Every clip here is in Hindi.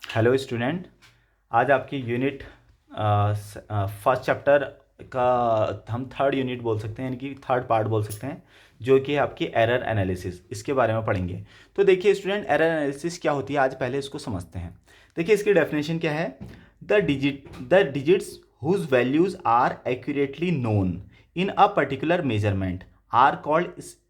Hello student. आज आपकी यूनिट फर्स्ट चैप्टर का हम थर्ड यूनिट बोल सकते हैं, यानी कि थर्ड पार्ट बोल सकते हैं, जो कि आपकी एरर एनालिसिस, इसके बारे में पढ़ेंगे। तो देखिए स्टूडेंट, एरर एनालिसिस क्या होती है आज पहले इसको समझते हैं। देखिए इसकी डेफिनेशन क्या है। The digits whose values are accurately known in a particular measurement are called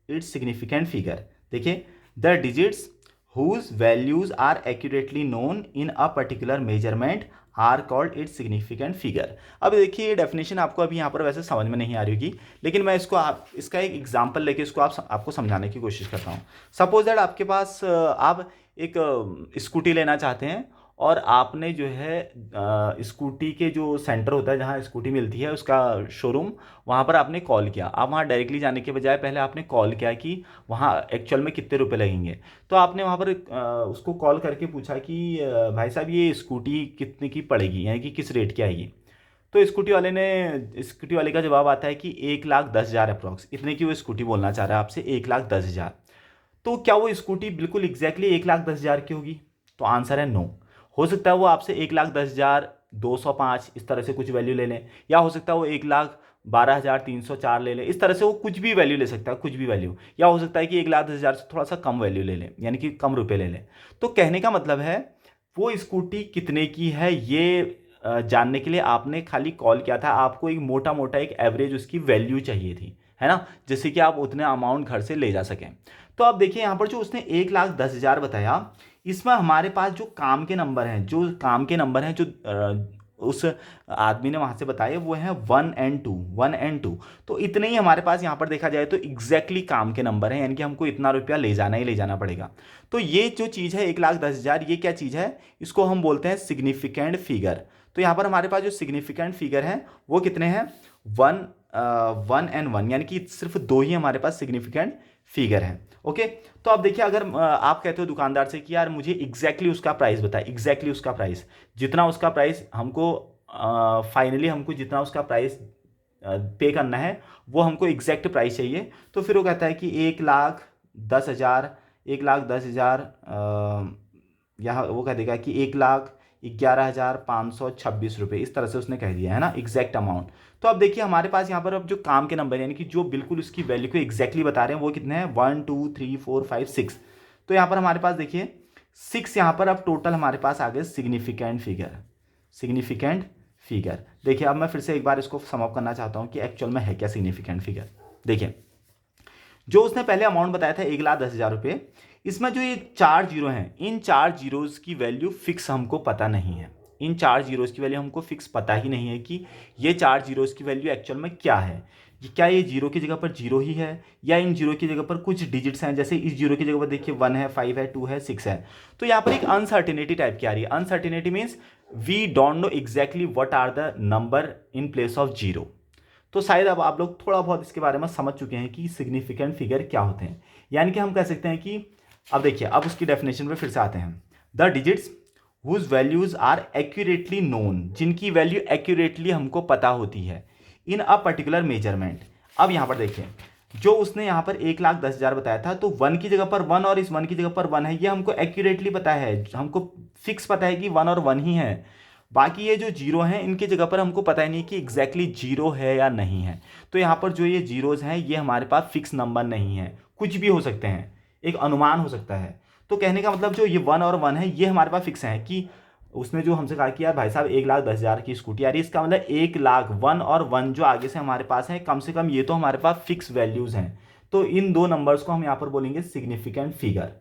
its significant figure. देखिए, the digits whose values are accurately known in a particular measurement are called its significant figure। अब देखिए ये डेफिनेशन आपको अभी यहाँ पर वैसे समझ में नहीं आ रही होगी, लेकिन मैं इसका एक एग्जांपल लेके इसको आपको समझाने की कोशिश करता हूँ। सपोज दैट आपके पास आप एक स्कूटी लेना चाहते हैं, और आपने जो है स्कूटी के जो सेंटर होता है जहाँ स्कूटी मिलती है उसका शोरूम, वहाँ पर आपने कॉल किया। आप वहाँ डायरेक्टली जाने के बजाय पहले आपने कॉल किया कि वहाँ एक्चुअल में कितने रुपए लगेंगे। तो आपने वहाँ पर उसको कॉल करके पूछा कि भाई साहब ये स्कूटी कितने की पड़ेगी, यानी कि किस रेट की आएगी। तो स्कूटी वाले का जवाब आता है कि 1,10,000 अप्रॉक्स, इतने की वो स्कूटी बोलना चाह रहा है आपसे, 1,10,000। तो क्या वो स्कूटी बिल्कुल एग्जैक्टली 1,10,000 की होगी? तो आंसर है नो। हो सकता है वो आपसे 1,10,205 इस तरह से कुछ वैल्यू ले लें, या हो सकता है वो 1,12,304 ले लें। इस तरह से वो कुछ भी वैल्यू ले सकता है, कुछ भी वैल्यू। या हो सकता है कि 1,10,000 से थोड़ा सा कम वैल्यू ले लें, यानी कि कम रुपए ले लें। तो कहने का मतलब है वो स्कूटी कितने की है ये जानने के लिए आपने खाली कॉल किया था। आपको एक मोटा मोटा एक एवरेज उसकी वैल्यू चाहिए थी, है ना, जिससे कि आप उतने अमाउंट घर से ले जा सकें। तो अब देखिए यहाँ पर जो उसने 1,10,000 बताया, इसमें हमारे पास जो काम के नंबर हैं, जो उस आदमी ने वहां से बताए वो हैं 1 और 2। तो इतने ही हमारे पास यहाँ पर देखा जाए तो एग्जैक्टली काम के नंबर हैं, यानी कि हमको इतना रुपया ले जाना ही ले जाना पड़ेगा। तो ये जो चीज़ है 1,10,000, ये क्या चीज़ है? इसको हम बोलते हैं सिग्निफिकेंट फिगर। तो यहाँ पर हमारे पास जो सिग्निफिकेंट फिगर है वो कितने हैं? 1 यानी कि सिर्फ दो ही हमारे पास सिग्निफिकेंट फिगर है। ओके। तो अब देखिए, अगर आप कहते हो दुकानदार से कि यार मुझे एग्जैक्टली उसका प्राइस बता, एग्जैक्टली उसका प्राइस, जितना उसका प्राइस हमको फाइनली हमको जितना उसका प्राइस पे करना है वो हमको एग्जैक्ट प्राइस चाहिए। तो फिर वो कहता है कि 1,10,000, 1,10,000, यहाँ वो कह देगा कि 1,11,526 रुपये, इस तरह से उसने कह दिया है ना एग्जैक्ट अमाउंट। तो अब देखिए हमारे पास यहाँ पर अब जो काम के नंबर यानी कि जो बिल्कुल उसकी वैल्यू को एग्जैक्टली बता रहे हैं वो कितने हैं? 1 2 3 4 5 6। तो यहाँ पर हमारे पास देखिए 6, यहाँ पर अब टोटल हमारे पास आ गए सिग्निफिकेंट फिगर। सिग्निफिकेंट फिगर देखिए, अब मैं फिर से एक बार इसको सम अप करना चाहता हूँ कि एक्चुअल में है क्या सिग्निफिकेंट फिगर। देखिए, जो उसने पहले अमाउंट बताया था 1,10,000 रुपये, इसमें जो ये 4 जीरो हैं, इन 4 जीरोज की वैल्यू फिक्स हमको पता नहीं है। इन 4 जीरोज की वैल्यू हमको फिक्स पता ही नहीं है कि ये 4 जीरोज की वैल्यू एक्चुअल में क्या है। क्या ये जीरो की जगह पर जीरो ही है, या इन जीरो की जगह पर कुछ डिजिट्स हैं? जैसे इस जीरो की जगह पर देखिए 1 है, 5 है, 2 है, 6 है। तो यहाँ पर एक अनसर्टिनिटी टाइप की आ रही है। Uncertainty means we don't know exactly what are the number in place of zero. तो शायद अब आप लोग थोड़ा बहुत इसके बारे में समझ चुके हैं कि सिग्निफिकेंट फिगर क्या होते हैं। यानी कि हम कह सकते हैं कि अब देखिए, अब उसकी डेफिनेशन पे फिर से आते हैं। The digits whose values are accurately known, जिनकी वैल्यू एक्यूरेटली हमको पता होती है इन अ पर्टिकुलर मेजरमेंट। अब यहाँ पर देखिए, जो उसने यहाँ पर 1,10,000 बताया था, तो 1 की जगह पर 1 और इस 1 की जगह पर 1 है, ये हमको एक्यूरेटली पता है, हमको फिक्स पता है कि 1 और 1 ही है। बाकी ये जो जीरो हैं इनकी जगह पर हमको पता ही नहीं कि एग्जैक्टली जीरो है या नहीं है। तो यहाँ पर जो ये जीरोज हैं ये हमारे पास फिक्स नंबर नहीं है, कुछ भी हो सकते हैं, एक अनुमान हो सकता है। तो कहने का मतलब जो ये 1 और 1 है ये हमारे पास फिक्स है कि उसने जो हमसे कहा कि यार भाई साहब 1,10,000 की स्कूटी आ रही है, इसका मतलब 1,00,000, 1 और 1 जो आगे से हमारे पास है, कम से कम ये तो हमारे पास फिक्स वैल्यूज हैं। तो इन दो नंबर्स को हम यहाँ पर बोलेंगे सिग्निफिकेंट फिगर।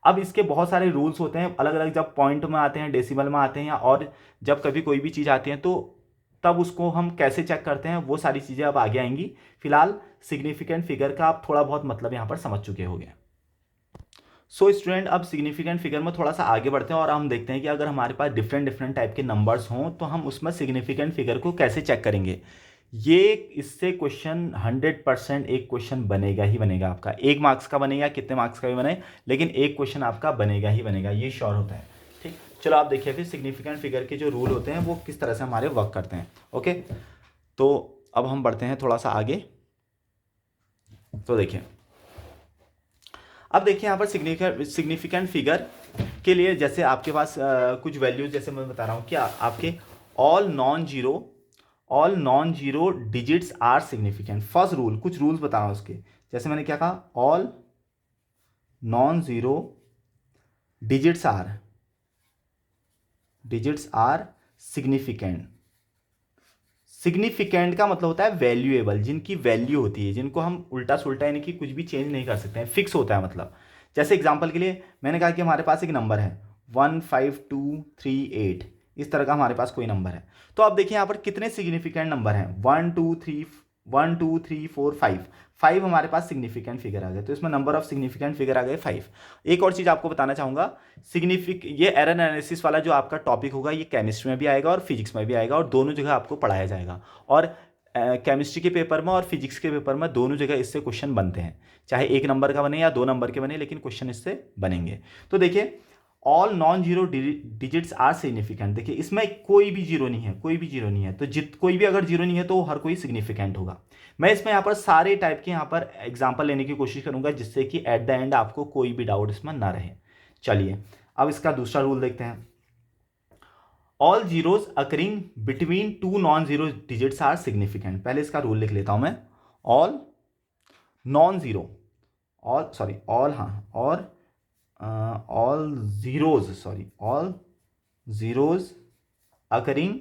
अब इसके बहुत सारे रूल्स होते हैं अलग अलग, जब पॉइंट में आते हैं, डेसिमल में आते हैं, या और जब कभी कोई भी चीज़ आती है तो तब उसको हम कैसे चेक करते हैं, वो सारी चीज़ें अब आगे आएंगी। फिलहाल सिग्निफिकेंट फिगर का आप थोड़ा बहुत मतलब यहाँ पर समझ चुके होंगे। सो स्टूडेंट, अब सिग्निफिकेंट फिगर में थोड़ा सा आगे बढ़ते हैं और हम देखते हैं कि अगर हमारे पास डिफरेंट डिफरेंट टाइप के नंबर्स हों तो हम उसमें सिग्निफिकेंट फिगर को कैसे चेक करेंगे। ये इससे क्वेश्चन 100% एक क्वेश्चन बनेगा ही बनेगा आपका। 1 मार्क्स का बनेगा, कितने मार्क्स का भी बने, लेकिन एक क्वेश्चन आपका बनेगा ही बनेगा, ये श्योर होता है। ठीक, चलो आप देखिए फिर सिग्निफिकेंट फिगर के जो रूल होते हैं वो किस तरह से हमारे वर्क करते हैं। ओके, तो अब हम बढ़ते हैं थोड़ा सा आगे। तो देखिए, अब देखिए यहाँ पर सिग्निफिकेंट फिगर उसके लिए जैसे आपके पास कुछ वैल्यूज जैसे मैं बता रहा हूँ कि आपके all non zero digits are significant. First rule, कुछ रूल्स बता रहा हूँ उसके, जैसे मैंने क्या कहा, all non zero digits are significant. Significant का मतलब होता है वैल्यूएबल, जिनकी वैल्यू होती है, जिनको हम उल्टा सुल्टा यानी कि कुछ भी चेंज नहीं कर सकते हैं, फिक्स होता है मतलब। जैसे एग्जांपल के लिए मैंने कहा कि हमारे पास एक नंबर है 15238, इस तरह का हमारे पास कोई नंबर है। तो आप देखिए यहाँ पर कितने सिग्निफिकेंट नंबर हैं, 1 2 3 4 5, 5 हमारे पास सिग्निफिकेंट फिगर आ गए, तो इसमें नंबर ऑफ सिग्निफिकेंट फिगर आ गए 5। एक और चीज़ आपको बताना चाहूँगा, ये एरर एनालिसिस वाला जो आपका टॉपिक होगा ये केमिस्ट्री में भी आएगा और फिजिक्स में भी आएगा, और दोनों जगह आपको पढ़ाया जाएगा। और केमिस्ट्री के पेपर में और फिजिक्स के पेपर में दोनों जगह इससे क्वेश्चन बनते हैं, चाहे 1 नंबर का बने या 2 नंबर के बने, लेकिन क्वेश्चन इससे बनेंगे। तो देखिए all non zero digits are significant, देखिए इसमें कोई भी जीरो नहीं है, कोई भी जीरो नहीं है, तो कोई भी अगर जीरो नहीं है तो हर कोई सिग्निफिकेंट होगा। मैं इसमें यहाँ पर सारे टाइप के यहाँ पर एग्जांपल लेने की कोशिश करूंगा, जिससे कि एट द एंड आपको कोई भी डाउट इसमें ना रहे। चलिए अब इसका दूसरा रूल देखते हैं, all zeros occurring between 2 non zero digits are significant. पहले इसका रूल लिख लेता हूं मैं, all non zero, all zeros occurring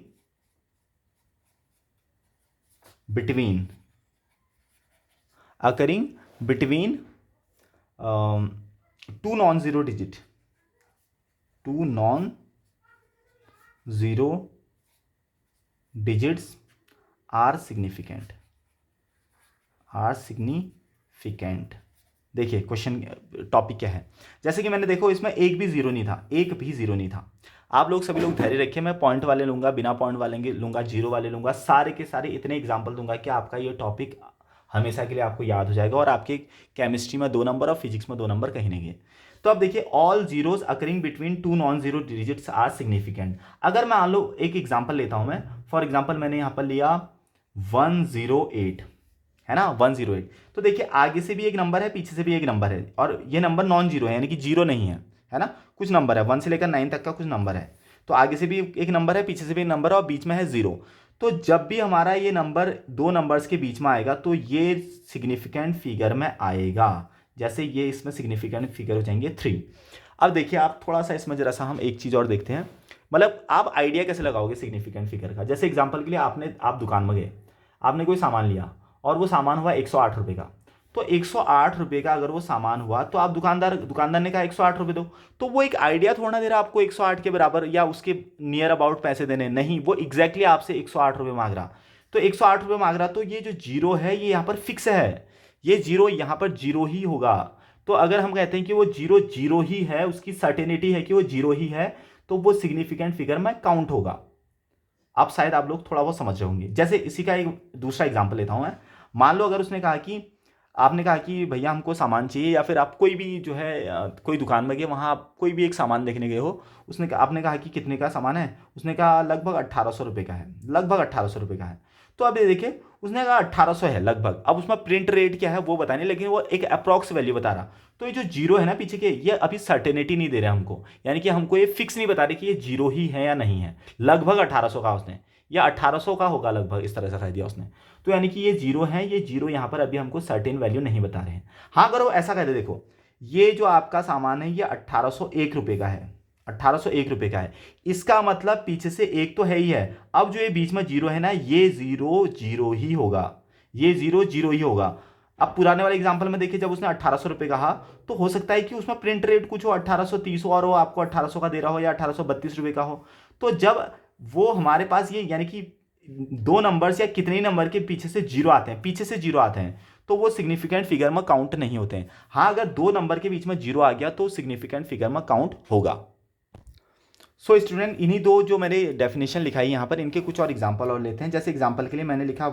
between 2 non zero digits are significant. देखिए क्वेश्चन टॉपिक क्या है, जैसे कि मैंने देखो इसमें एक भी जीरो नहीं था। आप लोग सभी लोग धैर्य रखिए, मैं पॉइंट वाले लूंगा, बिना पॉइंट वाले लूंगा, जीरो वाले लूंगा, सारे के सारे इतने एग्जांपल दूंगा कि आपका ये टॉपिक हमेशा के लिए आपको याद हो जाएगा, और आपके केमिस्ट्री में 2 नंबर और फिजिक्स में 2 नंबर कहीं नहीं गए। तो अब देखिए all zeros occurring between 2 non zero digits are significant. अगर मैं मान लो एक एग्जांपल लेता हूं मैं, फॉर एग्जांपल मैंने यहां पर लिया 108, है ना, 108। तो देखिए आगे से भी एक नंबर है, पीछे से भी एक नंबर है, और ये नंबर नॉन जीरो है, यानी कि जीरो नहीं है ना, कुछ नंबर है 1 से लेकर 9 तक का कुछ नंबर है, तो आगे से भी एक नंबर है, पीछे से भी एक नंबर है, और बीच में है जीरो। तो जब भी हमारा ये नंबर 2 नंबर्स के बीच में आएगा तो ये सिग्निफिकेंट फिगर में आएगा, जैसे ये इसमें सिग्निफिकेंट फिगर हो जाएंगे 3। अब देखिए आप थोड़ा सा इसमें जरा सा हम एक चीज़ और देखते हैं, मतलब आप आइडिया कैसे लगाओगे सिग्निफिकेंट फिगर का। जैसे एग्जांपल के लिए आप दुकान में गए, आपने कोई सामान लिया और वो सामान हुआ 108 रुपये का, तो 108 रुपये का अगर वो सामान हुआ तो आप दुकानदार ने कहा 108 रुपये दो, तो वो एक आइडिया थोड़ा ना दे रहा आपको 108 के बराबर या उसके नियर अबाउट पैसे देने, नहीं, वो एग्जैक्टली आपसे 108 रुपये मांग रहा। तो 108 रुपये मांग रहा, तो ये जो जीरो है ये यहाँ पर फिक्स है, ये जीरो यहाँ पर जीरो ही होगा। तो अगर हम कहते हैं कि वो जीरो जीरो ही है, उसकी सर्टेनिटी है कि वो जीरो ही है, तो वो सिग्निफिकेंट फिगर में काउंट होगा। आप शायद आप लोग थोड़ा बहुत समझ रहे होंगे। जैसे इसी का एक दूसरा एग्जांपल लेता हूं मैं, मान लो अगर आपने कहा कि भैया हमको सामान चाहिए, या फिर आप कोई भी जो है कोई दुकान में गए, वहाँ आप कोई भी एक सामान देखने गए हो, आपने कहा कि कितने का सामान है, उसने कहा लगभग 1800 रुपये का है, लगभग 1800 रुपये का है। तो अब ये देखिए उसने कहा 1800 है लगभग, अब उसमें प्रिंट रेट क्या है वो बताने, लेकिन वो एक अप्रॉक्स वैल्यू बता रहा। तो ये जो जीरो है ना पीछे के, ये अभी सर्टेनिटी नहीं दे रहा हमको, यानी कि हमको ये फिक्स नहीं बता रहे कि ये जीरो ही है या नहीं है। लगभग 1800 का उसने, या 1800 का होगा लगभग, इस तरह से कह दिया उसने, तो यानी कि ये जीरो है, ये जीरो यहाँ पर अभी हमको सर्टेन वैल्यू नहीं बता रहे हैं। हाँ अगर वो ऐसा कह दे, देखो ये जो आपका सामान है ये 1801 रुपये का है, 1801 रुपये का है, इसका मतलब पीछे से एक तो है ही है, अब जो ये बीच में जीरो है ना, ये जीरो जीरो ही होगा, ये जीरो जीरो ही होगा। अब पुराने वाले एग्जांपल में देखिए, जब उसने 1800 रुपये कहा, तो हो सकता है कि उसमें प्रिंट रेट कुछ हो 1830 हो, और वो आपको 1800 का दे रहा हो या 1832 रुपये का हो। तो जब वो हमारे पास ये यानी कि 2 नंबर्स या कितने नंबर के पीछे से जीरो आते हैं, तो वो सिग्निफिकेंट फिगर में काउंट नहीं होते हैं। हाँ अगर 2 नंबर के बीच में जीरो आ गया तो सिग्निफिकेंट फिगर में काउंट होगा। सो स्टूडेंट, इन्हीं 2 जो मैंने डेफिनेशन लिखाई यहाँ पर, इनके कुछ और एग्जांपल और लेते हैं। जैसे एग्जांपल के लिए मैंने लिखा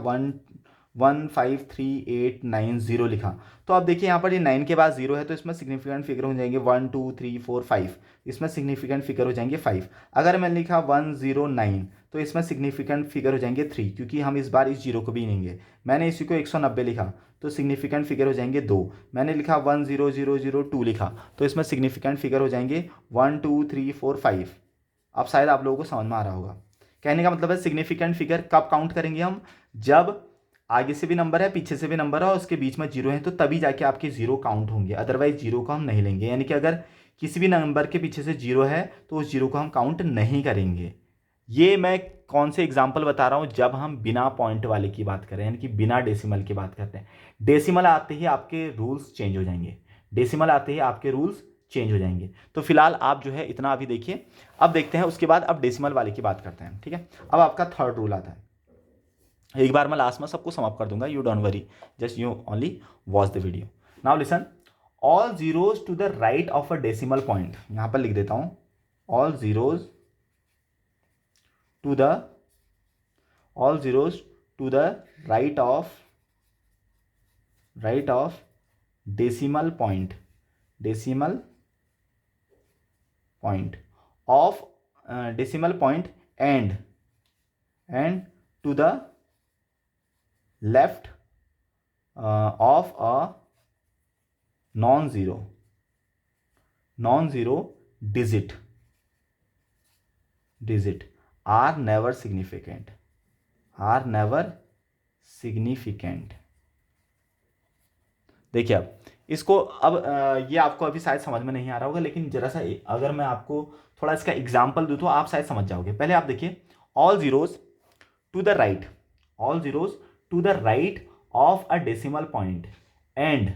153,890 लिखा। तो अब देखिए यहाँ पर ये 9 के बाद 0 है तो इसमें सिग्निफिकेंट फिगर हो जाएंगे 1 2 3 4 5, इसमें सिग्निफिकेंट फिगर हो जाएंगे 5। अगर मैंने लिखा 109 तो इसमें सिग्निफिकेंट फिगर हो जाएंगे 3, क्योंकि हम इस बार इस जीरो को भी लेंगे। मैंने इसी को 190 लिखा तो सिग्निफिकेंट फिगर हो जाएंगे 2। मैंने लिखा 10002 लिखा तो इसमें सिग्निफिकेंट फिगर हो जाएंगे 1 2 3 4 5। अब शायद आप लोगों को समझ में आ रहा होगा। कहने का मतलब है सिग्निफिकेंट फिगर कब काउंट करेंगे हम, जब आगे से भी नंबर है पीछे से भी नंबर है और उसके बीच में जीरो है, तो तभी जाके आपके जीरो काउंट होंगे, अदरवाइज जीरो को हम नहीं लेंगे। यानी कि अगर किसी भी नंबर के पीछे से जीरो है तो उस जीरो को हम काउंट नहीं करेंगे। ये मैं कौन से एग्जाम्पल बता रहा हूँ, जब हम बिना पॉइंट वाले की बात करें, यानी कि बिना डेसिमल की बात करते हैं। डेसिमल आते ही आपके रूल्स चेंज हो जाएंगे, डेसिमल आते ही आपके रूल्स चेंज हो जाएंगे। तो फिलहाल आप जो है इतना अभी देखिए, अब देखते हैं उसके बाद अब डेसिमल वाले की बात करते हैं। ठीक है, अब आपका थर्ड रूल आता है। एक बार मैं लास्ट में सबको समाप्त कर दूंगा, you don't worry, just you only watch the video. Now listen, all zeros to the right of a decimal point, यहां पर लिख देता हूं, all zeros to the right of decimal point of decimal point and to the left of a non zero digit are never significant. देखिए अब इसको, अब ये आपको अभी शायद समझ में नहीं आ रहा होगा, लेकिन जरा सा अगर मैं आपको थोड़ा इसका एग्जाम्पल दूं तो आप शायद समझ जाओगे। पहले आप देखिए, all zeros to the right of a decimal point and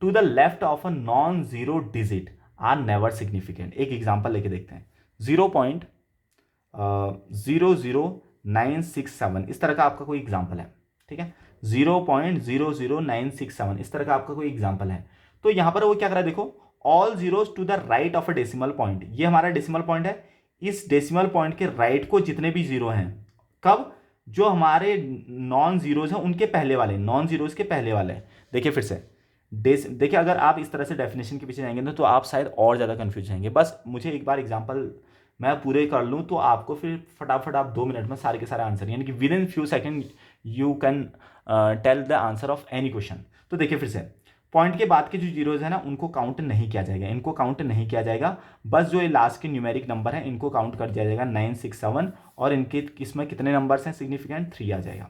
to the left of a non zero digit are never significant. एक एग्जाम्पल लेके देखते हैं, 0.00967 इस तरह का आपका कोई एग्जाम्पल है। ठीक है, 0.00967 इस तरह का आपका कोई एग्जाम्पल है। तो यहां पर वो क्या कर रहा है, देखो, all zeros to the right of a decimal point, ये हमारा डेसिमल पॉइंट है। इस डेसिमल पॉइंट के राइट को जितने भी जीरो हैं, कब, जो हमारे नॉन जीरोज हैं उनके पहले वाले, नॉन जीरोज के पहले वाले। देखिए फिर से देखिए, अगर आप इस तरह से डेफिनेशन के पीछे जाएंगे ना तो आप शायद और ज़्यादा कंफ्यूज जाएंगे। बस मुझे एक बार एग्जांपल मैं पूरे कर लूँ तो आपको फिर फटाफट आप 2 मिनट में सारे के सारे आंसर, यानी कि within few second you can tell the answer of any question. तो देखिए फिर से, पॉइंट के बाद के जो जीरोज है ना उनको काउंट नहीं किया जाएगा, इनको काउंट नहीं किया जाएगा। बस जो ये लास्ट के न्यूमेरिक नंबर है इनको काउंट कर दिया जाएगा 967, और इनके इसमें कितने नंबर्स हैं सिग्निफिकेंट, 3 आ जाएगा।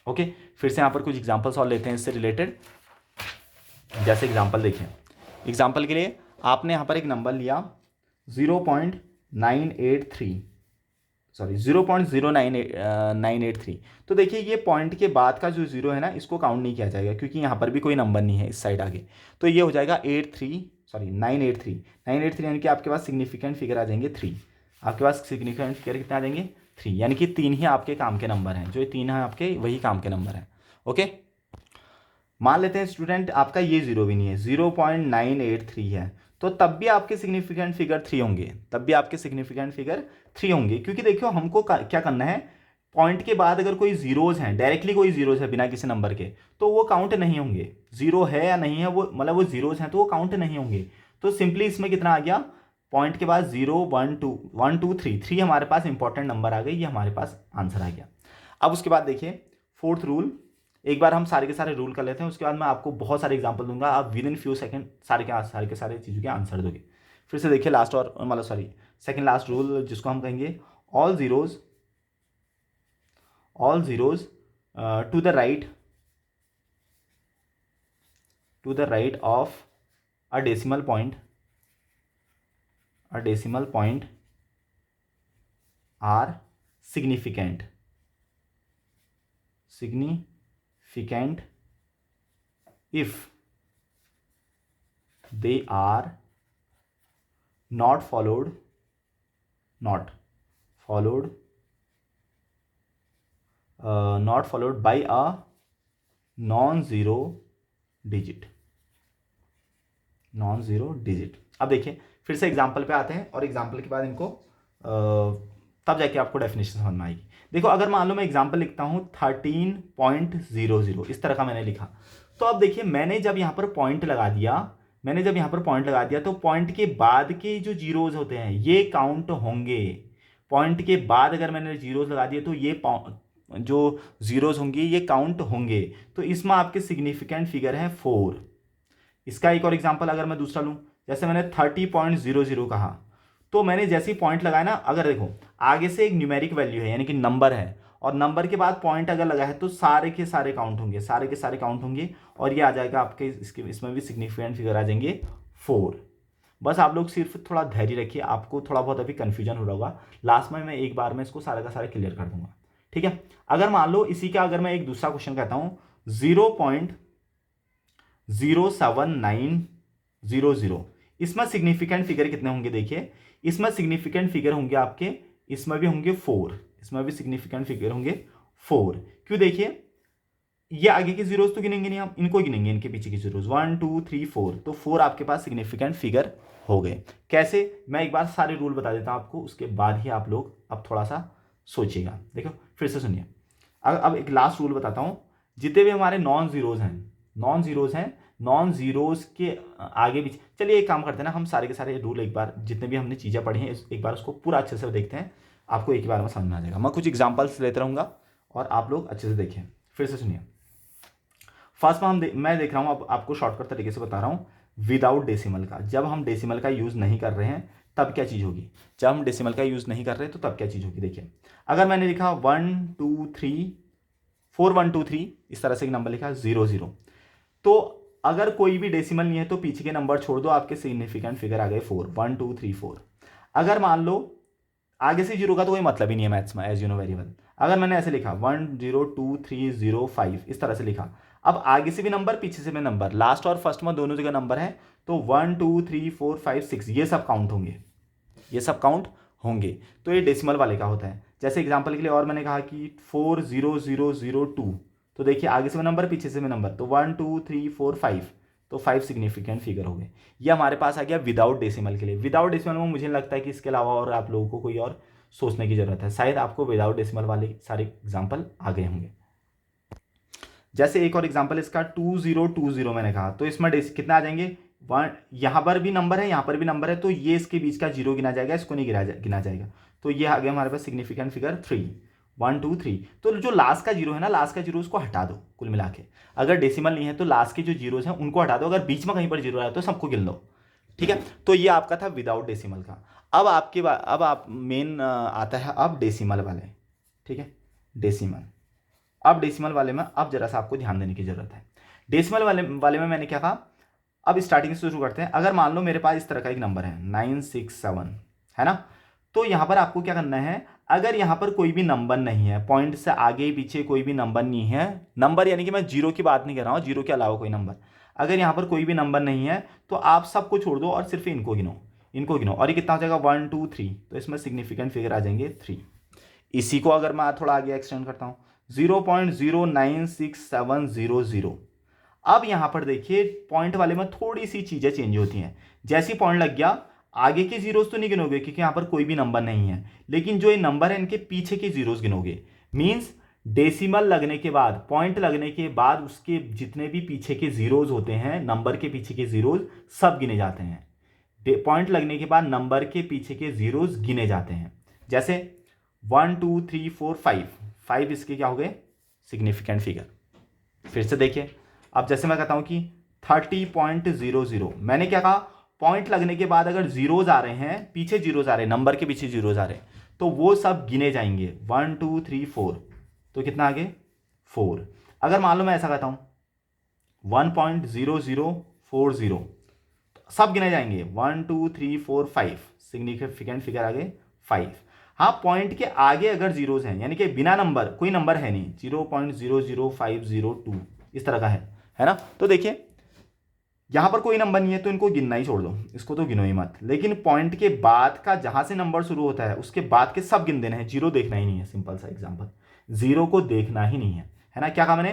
ओके, फिर से यहाँ पर कुछ एग्जाम्पल्स और लेते हैं इससे रिलेटेड। जैसे एग्जाम्पल देखिए, एग्जाम्पल के लिए आपने यहाँ पर एक नंबर लिया 0.983। तो देखिए ये पॉइंट के बाद का जो जीरो है ना इसको काउंट नहीं किया जाएगा, क्योंकि यहाँ पर भी कोई नंबर नहीं है इस साइड आगे। तो ये हो जाएगा 983, यानी कि आपके पास सिग्निफिकेंट फिगर आ जाएंगे 3। आपके पास सिग्निफिकेंट फिगर कितने आ जाएंगे, 3, यानी कि 3 ही आपके काम के नंबर हैं, जो 3 हैं आपके वही काम के नंबर हैं। ओके, मान लेते हैं स्टूडेंट आपका ये जीरो भी नहीं है, 0.983 है, तो तब भी आपके सिग्निफिकेंट फिगर 3 होंगे, क्योंकि देखियो हमको क्या करना है, पॉइंट के बाद अगर कोई जीरोज हैं, डायरेक्टली कोई जीरोज है बिना किसी नंबर के, तो वो काउंट नहीं होंगे। जीरो है या नहीं है वो, मतलब वो जीरोज हैं तो वो काउंट नहीं होंगे। तो सिंपली इसमें कितना आ गया, पॉइंट के बाद 0 1 2 1 2 3 हमारे पास इंपॉर्टेंट नंबर आ गए, ये हमारे पास आंसर आ गया। अब उसके बाद देखिए फोर्थ रूल, एक बार हम सारे के सारे रूल कर लेते हैं, उसके बाद मैं आपको बहुत सारे एग्जांपल दूंगा, आप विद इन फ्यू सेकंड सारे के सारे चीज़ों के आंसर दोगे। फिर से देखिए लास्ट, और मतलब सॉरी सेकंड लास्ट रूल जिसको हम कहेंगे, all zeros to the right of a decimal point are significant if they are not followed by a non-zero digit। अब देखिए फिर से एग्जाम्पल पे आते हैं, और एग्जाम्पल के बाद इनको तब जाके आपको डेफिनेशन समझ में आएगी। देखो अगर मान लो मैं एग्जांपल लिखता हूँ 13.00, इस तरह का मैंने लिखा, तो अब देखिए मैंने जब यहाँ पर पॉइंट लगा दिया तो पॉइंट के बाद के जो जीरोज होते हैं ये काउंट होंगे। पॉइंट के बाद अगर मैंने जीरोज लगा दिए तो ये जो जीरोज होंगे ये काउंट होंगे। तो इसमें आपके सिग्निफिकेंट फिगर है 4। इसका एक और एग्जांपल अगर मैं दूसरा लूं, जैसे मैंने 30.00 कहा, तो मैंने जैसे ही पॉइंट लगाया ना, अगर देखो आगे से एक न्यूमेरिक वैल्यू है यानी कि नंबर है, और नंबर के बाद पॉइंट अगर लगा है तो सारे के सारे काउंट होंगे, और ये आ जाएगा आपके इसमें भी सिग्निफिकेंट फिगर आ जाएंगे 4। बस आप लोग सिर्फ थोड़ा धैर्य रखिए, आपको थोड़ा बहुत अभी कंफ्यूजन हो रहा होगा, लास्ट में मैं एक बार में इसको सारा का सारा क्लियर कर दूंगा, ठीक है। अगर मान लो इसी का अगर मैं एक दूसरा क्वेश्चन कहता हूं 0.07900, इसमें सिग्निफिकेंट फिगर कितने होंगे? देखिए इसमें सिग्निफिकेंट फिगर होंगे आपके, इसमें भी होंगे 4, इसमें भी सिग्निफिकेंट फिगर होंगे 4। क्यों? देखिए ये आगे के जीरोस तो गिनेंगे नहीं, हम इनको गिनेंगे, इनके पीछे के जीरोस 1 2 3 4, तो 4 आपके पास सिग्निफिकेंट फिगर हो गए। कैसे? मैं एक बार सारे रूल बता देता हूं आपको, उसके बाद ही आप लोग अब थोड़ा सा सोचिएगा। देखो फिर से सुनिए, अब एक लास्ट रूल बताता हूं। जितने भी हमारे नॉन जीरोज के आगे भी, चलिए एक काम करते हैं ना, हम सारे के सारे रूल एक बार, जितने भी हमने चीज़ें पढ़ी हैं एक बार उसको पूरा अच्छे से देखते हैं, आपको एक ही बार में समझ में आ जाएगा। मैं कुछ एग्जांपल्स लेते रहूँगा और आप लोग अच्छे से देखें। फिर से सुनिए, फर्स्ट में मैं देख रहा हूँ, अब आपको शॉर्टकट तरीके से बता रहा हूँ, विदाउट डेसिमल का। जब हम डेसिमल का यूज़ नहीं कर रहे हैं तब क्या चीज़ होगी, जब हम डेसिमल का यूज़ नहीं कर रहे तो तब क्या चीज़ होगी। देखिए अगर मैंने लिखा 1 2 3 4 1 2 3, इस तरह से एक नंबर लिखा 0 0, तो अगर कोई भी डेसिमल नहीं है तो पीछे के नंबर छोड़ दो, आपके सिग्निफिकेंट फिगर आ गए 4, 1 2 3 4। अगर मान लो आगे से जीरो का तो कोई मतलब ही नहीं है मैथ्स में, as you know very well. अगर मैंने ऐसे लिखा 1 0 2 3 0 5, इस तरह से लिखा, अब आगे से भी नंबर पीछे से भी नंबर, लास्ट और फर्स्ट में दोनों जगह नंबर है, तो 1 2 3 4 5 6 ये सब काउंट होंगे, तो ये डेसिमल वाले का होता है। जैसे एग्जांपल के लिए और मैंने कहा कि 4 0 0 0 2, तो देखिए आगे से भी नंबर पीछे से भी नंबर, तो 1 2 3 4 5, तो 5 सिग्निफिकेंट फिगर हो गए। ये हमारे पास आ गया विदाउट डेसिमल के लिए। विदाउट डेसिमल में मुझे लगता है कि इसके अलावा और आप लोगों को कोई और सोचने की जरूरत है, शायद आपको विदाउट डेसिमल वाले सारे एग्जाम्पल आ गए होंगे। जैसे एक और एग्जाम्पल इसका 2020 मैंने कहा, तो इसमें कितना आ जाएंगे, यहां पर भी नंबर है, यहां पर भी नंबर है, तो ये इसके बीच का जीरो गिना जाएगा, इसको नहीं गिना जाएगा, तो ये आ गया हमारे पास सिग्निफिकेंट फिगर 3 1 2 3। तो जो लास्ट का जीरो है ना, लास्ट का जीरो उसको हटा दो कुल मिला के, अगर डेसिमल नहीं है तो लास्ट के जो जीरोस हैं उनको हटा दो, अगर बीच में कहीं पर जीरो आया तो सबको गिन लो, ठीक है। तो ये आपका था विदाउट डेसिमल का। अब आप मेन आता है अब डेसिमल वाले, ठीक है, डेसिमल। अब डेसिमल वाले में अब जरा सा आपको ध्यान देने की जरूरत है। डेसिमल वाले में मैंने क्या कहा, अब स्टार्टिंग से शुरू करते हैं। अगर मान लो मेरे पास इस तरह का एक नंबर है 967, है ना, तो यहां पर आपको क्या करना है, अगर यहां पर कोई भी नंबर नहीं है, पॉइंट से आगे पीछे कोई भी नंबर नहीं है, नंबर यानी कि मैं जीरो की बात नहीं कर रहा हूं, जीरो के अलावा कोई नंबर, अगर यहां पर कोई भी नंबर नहीं है तो आप सबको छोड़ दो और सिर्फ इनको गिनो, और ये कितना हो जाएगा 1 2 3, तो इसमें सिग्निफिकेंट फिगर आ जाएंगे 3। इसी को अगर मैं थोड़ा आगे एक्सटेंड करता हूं 0.096700, अब यहां पर देखिए पॉइंट वाले में थोड़ी सी चीजें चेंज होती हैं। जैसे पॉइंट लग गया, आगे के जीरोस तो नहीं गिनोगे क्योंकि यहां पर कोई भी नंबर नहीं है, लेकिन जो ये नंबर है इनके पीछे के जीरोस गिनोगे। मींस डेसिमल लगने के बाद, पॉइंट लगने के बाद उसके जितने भी पीछे के जीरोस होते हैं, नंबर के पीछे के जीरोस सब गिने जाते हैं। पॉइंट लगने के बाद नंबर के पीछे के जीरोस गिने जाते हैं। जैसे 1 2 3 4 5 इसके क्या हो गए, सिग्निफिकेंट फिगर। फिर से देखिए, अब जैसे मैं कहता हूं कि 30.00, मैंने क्या कहा, पॉइंट लगने के बाद अगर जीरोज आ रहे हैं, पीछे जीरोज आ रहे हैं, नंबर के पीछे जीरोज आ रहे हैं, तो वो सब गिने जाएंगे 1 2 3 4, तो कितना आगे 4। अगर मान लो मैं ऐसा कहता हूं 1.0040, सब गिने जाएंगे 1 2 3 4 5, सिग्निफिकेंट फिगर आ गए 5। हाँ, पॉइंट के आगे अगर जीरोज हैं, यानी कि बिना नंबर, कोई नंबर है नहीं, 0.00502 इस तरह का है ना, तो देखिए यहां पर कोई नंबर नहीं है तो इनको गिनना ही छोड़ दो, इसको तो गिनो ही मत। लेकिन पॉइंट के बाद का जहां से नंबर शुरू होता है उसके बाद के सब गिन देने हैं, जीरो देखना ही नहीं है। सिंपल सा एग्जांपल, जीरो को देखना ही नहीं है ना। क्या कहा मैंने,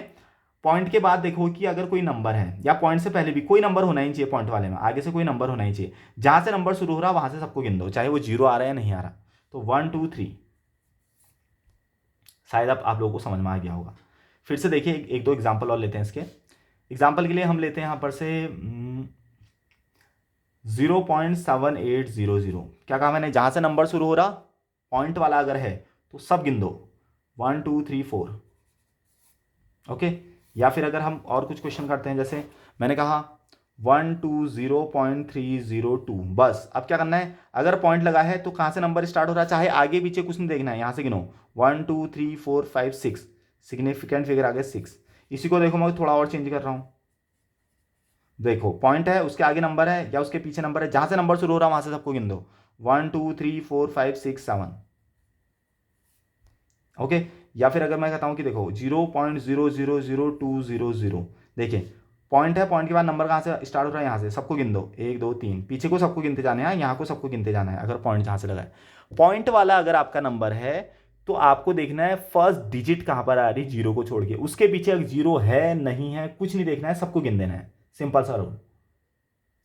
पॉइंट के बाद देखो कि अगर कोई नंबर है, या पॉइंट से पहले भी कोई नंबर होना ही चाहिए, पॉइंट वाले में आगे से कोई नंबर होना ही चाहिए, जहां से नंबर शुरू हो रहा है वहां से सबको गिन दो, चाहे वो जीरो आ रहा है या नहीं आ रहा। तो 1 2 3, शायद आप लोगों को समझ में आ गया होगा। फिर से देखिए एक दो एग्जाम्पल और लेते हैं इसके। एग्जाम्पल के लिए हम लेते हैं यहाँ पर से 0.7800। क्या कहा मैंने, जहाँ से नंबर शुरू हो रहा पॉइंट वाला अगर है तो सब गिन दो, 1 2 3 4। ओके, या फिर अगर हम और कुछ क्वेश्चन करते हैं, जैसे मैंने कहा 120.302। बस अब क्या करना है, अगर पॉइंट लगा है तो कहाँ से नंबर स्टार्ट हो रहा है, चाहे आगे पीछे कुछ नहीं देखना है, यहाँ से गिनो 1 2 3 4 5 6, सिग्निफिकेंट फिगर आ गया 6। इसी को देखो मैं थोड़ा और चेंज कर रहा हूँ, देखो पॉइंट है उसके आगे नंबर है या उसके पीछे नंबर है, जहाँ से नंबर शुरू हो रहा है वहाँ से सबको गिन दो, 1 2 3 4 5 6 7। ओके, या फिर अगर मैं कहता हूँ कि देखो 0.000200, देखिए पॉइंट है, पॉइंट के बाद नंबर कहाँ से स्टार्ट हो रहा है, यहाँ से सबको गिन दो 1 2 3, पीछे को सबको गिनते जाने हैं, यहाँ को सबको गिनते जाना है। अगर पॉइंट जहाँ से लगा है, पॉइंट वाला अगर आपका नंबर है तो आपको देखना है फर्स्ट डिजिट कहाँ पर आ रही, जीरो को छोड़ के, उसके पीछे अगर जीरो है नहीं है कुछ नहीं देखना है, सबको गिन देना है, सिंपल सा rule.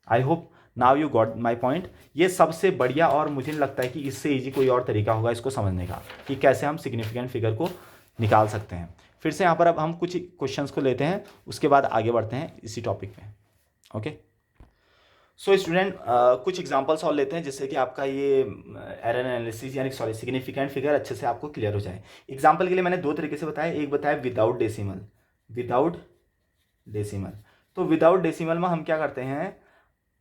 I hope now you got my point. ये सबसे बढ़िया और मुझे नहीं लगता है कि इससे इजी कोई और तरीका होगा इसको समझने का कि कैसे हम सिग्निफिकेंट फिगर को निकाल सकते हैं। फिर से यहाँ पर अब हम कुछ क्वेश्चंस को लेते हैं, उसके बाद आगे बढ़ते हैं इसी टॉपिक पे। ओके, सो स्टूडेंट कुछ एग्जांपल्स और लेते हैं जिससे कि आपका ये एरर एनालिसिस यानी सॉरी सिग्निफिकेंट फिगर अच्छे से आपको क्लियर हो जाए। एग्जांपल के लिए मैंने दो तरीके से बताया, एक बताया विदाउट डेसिमल, विदाउट डेसिमल। तो विदाउट डेसिमल में हम क्या करते हैं,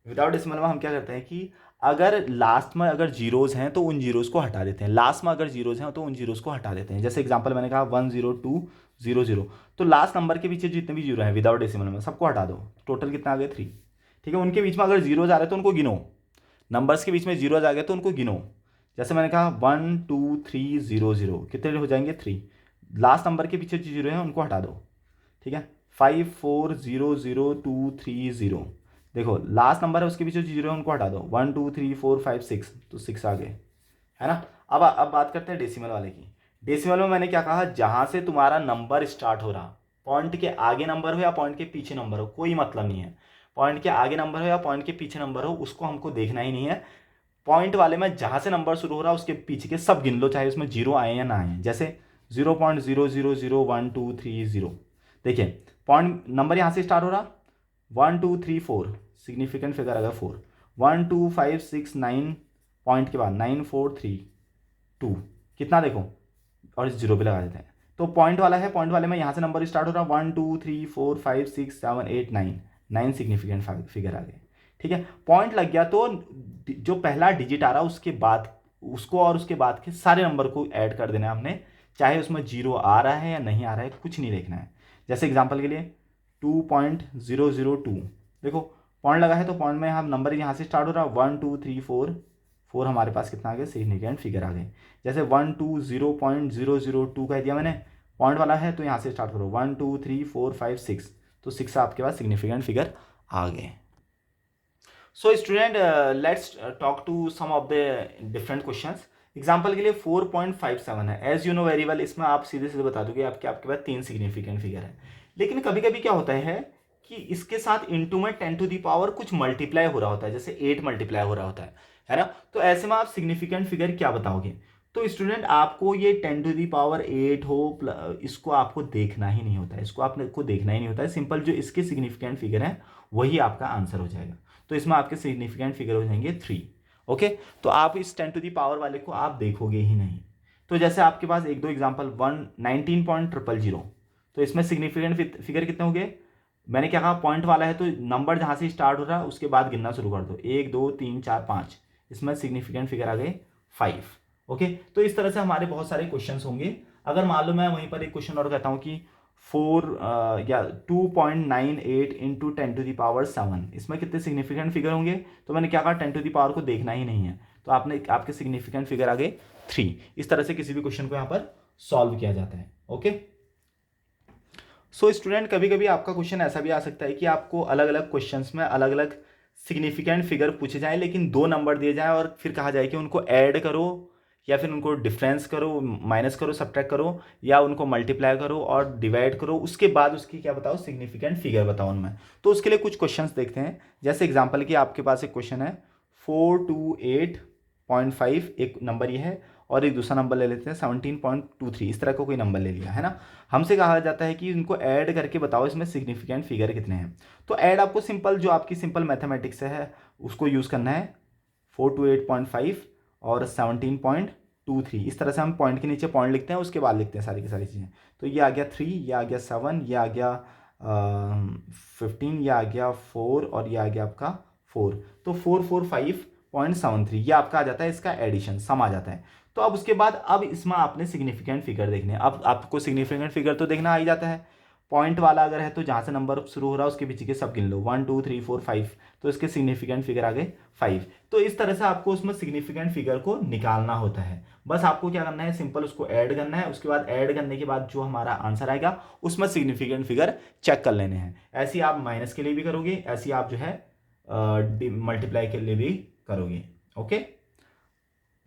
विदाउट डेसिमल में हम क्या करते हैं कि अगर लास्ट में अगर जीरोज हैं तो उन जीरोज को हटा देते हैं, लास्ट में अगर जीरोज हैं तो उन जीरोज को हटा देते हैं। जैसे एग्जांपल मैंने कहा 10200, तो लास्ट नंबर के पीछे जितने भी जीरो हैं विदाउट डेसिमल में सबको हटा दो, टोटल कितना आ गया 3। ठीक है, उनके बीच में अगर जीरोज आ रहे हैं तो उनको गिनो, नंबर्स के बीच में जीरोज आ गए तो उनको गिनो। जैसे मैंने कहा 12300, कितने हो जाएंगे 3, लास्ट नंबर के पीछे जो जीरो हैं उनको हटा दो। ठीक है, 54000230, देखो लास्ट नंबर है उसके पीछे जीरो है उनको हटा दो, 1 2 3 4 5 6, तो 6 आ गए, है ना। अब बात करते हैं डेसिमल वाले की। डेसिमल में मैंने क्या कहा, जहां से तुम्हारा नंबर स्टार्ट हो रहा, पॉइंट के आगे नंबर हो या पॉइंट के पीछे नंबर हो कोई मतलब नहीं है, पॉइंट के आगे नंबर हो या पॉइंट के पीछे नंबर हो उसको हमको देखना ही नहीं है। पॉइंट वाले में जहां से नंबर शुरू हो रहा है उसके पीछे के सब गिन लो, चाहे उसमें जीरो आए या ना आए। जैसे 0.000123, देखिए पॉइंट नंबर यहां से स्टार्ट हो रहा 1 2 3 4, सिग्निफिकेंट फिगर अगर 4, 1 2 5 6 9, पॉइंट के बाद 9 4 3 2, कितना देखो और इस जीरो पे लगा देते हैं। तो पॉइंट वाला है, पॉइंट वाले में यहाँ से नंबर स्टार्ट हो रहा है 1 2 3 4 5 6 7 8 9, 9 सिग्निफिकेंट फिगर आ गए। ठीक है, पॉइंट लग गया तो जो पहला डिजिट आ रहा है उसके बाद उसको और उसके बाद के सारे नंबर को ऐड कर देना है हमने, चाहे उसमें जीरो आ रहा है या नहीं आ रहा है कुछ नहीं देखना है। जैसे एग्जाम्पल के लिए 2.002, देखो पॉइंट लगा है तो पॉइंट में हम नंबर यहाँ से स्टार्ट हो रहा है 1 2 3 4 4, हमारे पास कितना आ गया सिग्निफिकेंट फिगर आ गए। जैसे 120.002 कह दिया मैंने, पॉइंट वाला है तो यहाँ से स्टार्ट करो 1 2 3 4 5 6, तो 6 आपके पास सिग्निफिकेंट फिगर आ गए। So student let's talk to some of the different questions. Example के लिए 4.57 है, as you know very well, इसमें आप सीधे सीधे बता दोगे आपके पास 3 सिग्निफिकेंट फिगर है। लेकिन कभी कभी क्या होता है कि इसके साथ इंटू में 10 टू दी पावर कुछ मल्टीप्लाई हो रहा होता है, जैसे 8 मल्टीप्लाई हो रहा होता है ना। तो ऐसे में आप सिग्निफिकेंट फिगर क्या बताओगे, तो स्टूडेंट आपको ये 10 टू दी पावर 8 हो इसको आपको देखना ही नहीं होता है, इसको आपको देखना ही नहीं होता है, सिंपल जो इसके सिग्निफिकेंट फिगर है वही आपका आंसर हो जाएगा। तो इसमें आपके सिग्निफिकेंट फिगर हो जाएंगे 3। ओके, तो आप इस 10 टू दी पावर वाले को आप देखोगे ही नहीं। तो जैसे आपके पास एक दो एग्जाम्पल 19.000, तो इसमें सिग्निफिकेंट फिगर कितने हो गए, मैंने क्या कहा पॉइंट वाला है तो नंबर जहां से स्टार्ट हो रहा है उसके बाद गिनना शुरू कर दो, 1 2 3 4 5, इसमें सिग्निफिकेंट फिगर आ गए 5। ओके, तो इस तरह से हमारे बहुत सारे क्वेश्चंस होंगे। अगर मान लो मैं वहीं पर एक क्वेश्चन और कहता हूं कि 2.98 इंटू 10 टू दी पावर 7, इसमें कितने सिग्निफिकेंट फिगर होंगे, तो मैंने क्या कहा 10 टू दी पावर को देखना ही नहीं है, तो आपके सिग्निफिकेंट फिगर आ गए 3। इस तरह से किसी भी क्वेश्चन को यहाँ पर सॉल्व किया जाता है। ओके, सो स्टूडेंट कभी कभी आपका क्वेश्चन ऐसा भी आ सकता है कि आपको अलग अलग क्वेश्चंस में अलग अलग सिग्निफिकेंट फिगर पूछे जाए, लेकिन 2 नंबर दिए जाए और फिर कहा जाए कि उनको ऐड करो या फिर उनको डिफरेंस करो, माइनस करो, सब्ट्रैक्ट करो, या उनको मल्टीप्लाई करो और डिवाइड करो, उसके बाद उसकी क्या बताओ सिग्निफिकेंट फिगर बताओ उनमें। तो उसके लिए कुछ क्वेश्चंस देखते हैं। जैसे एग्जांपल की आपके पास एक क्वेश्चन है 428.5, एक नंबर ये है, और एक दूसरा नंबर ले लेते हैं 17.23, इस तरह का कोई नंबर ले लिया है ना। हमसे कहा जाता है कि इनको ऐड करके बताओ इसमें सिग्निफिकेंट फिगर कितने हैं। तो ऐड आपको सिंपल, जो आपकी सिंपल मैथमेटिक्स है उसको यूज़ करना है, 428.5 और 17.23, इस तरह से हम पॉइंट के नीचे पॉइंट लिखते हैं, उसके बाद लिखते हैं सारी की सारी चीज़ें। तो ये आ गया 3, ये आ गया 7, ये आ गया 15, ये आ गया 4 और ये आ गया आपका 4। तो 445.73 ये आपका आ जाता है, इसका एडिशन सम आ जाता है। तो अब उसके बाद अब इसमें आपने सिग्निफिकेंट फिगर देखने हैं। अब आपको सिग्निफिकेंट फिगर तो देखना आ ही जाता है, पॉइंट वाला अगर है तो जहाँ से नंबर शुरू हो रहा है उसके पीछे के सब गिन लो, 1 2 3 4 5, तो इसके सिग्निफिकेंट फिगर आ गए 5। तो इस तरह से आपको उसमें सिग्निफिकेंट फिगर को निकालना होता है। बस आपको क्या करना है, सिंपल उसको ऐड करना है, उसके बाद ऐड करने के बाद जो हमारा आंसर आएगा उसमें सिग्निफिकेंट फिगर चेक कर लेने हैं। ऐसे ही आप माइनस के लिए भी करोगे, ऐसे ही आप जो है मल्टीप्लाई के लिए भी करोगे। ओके।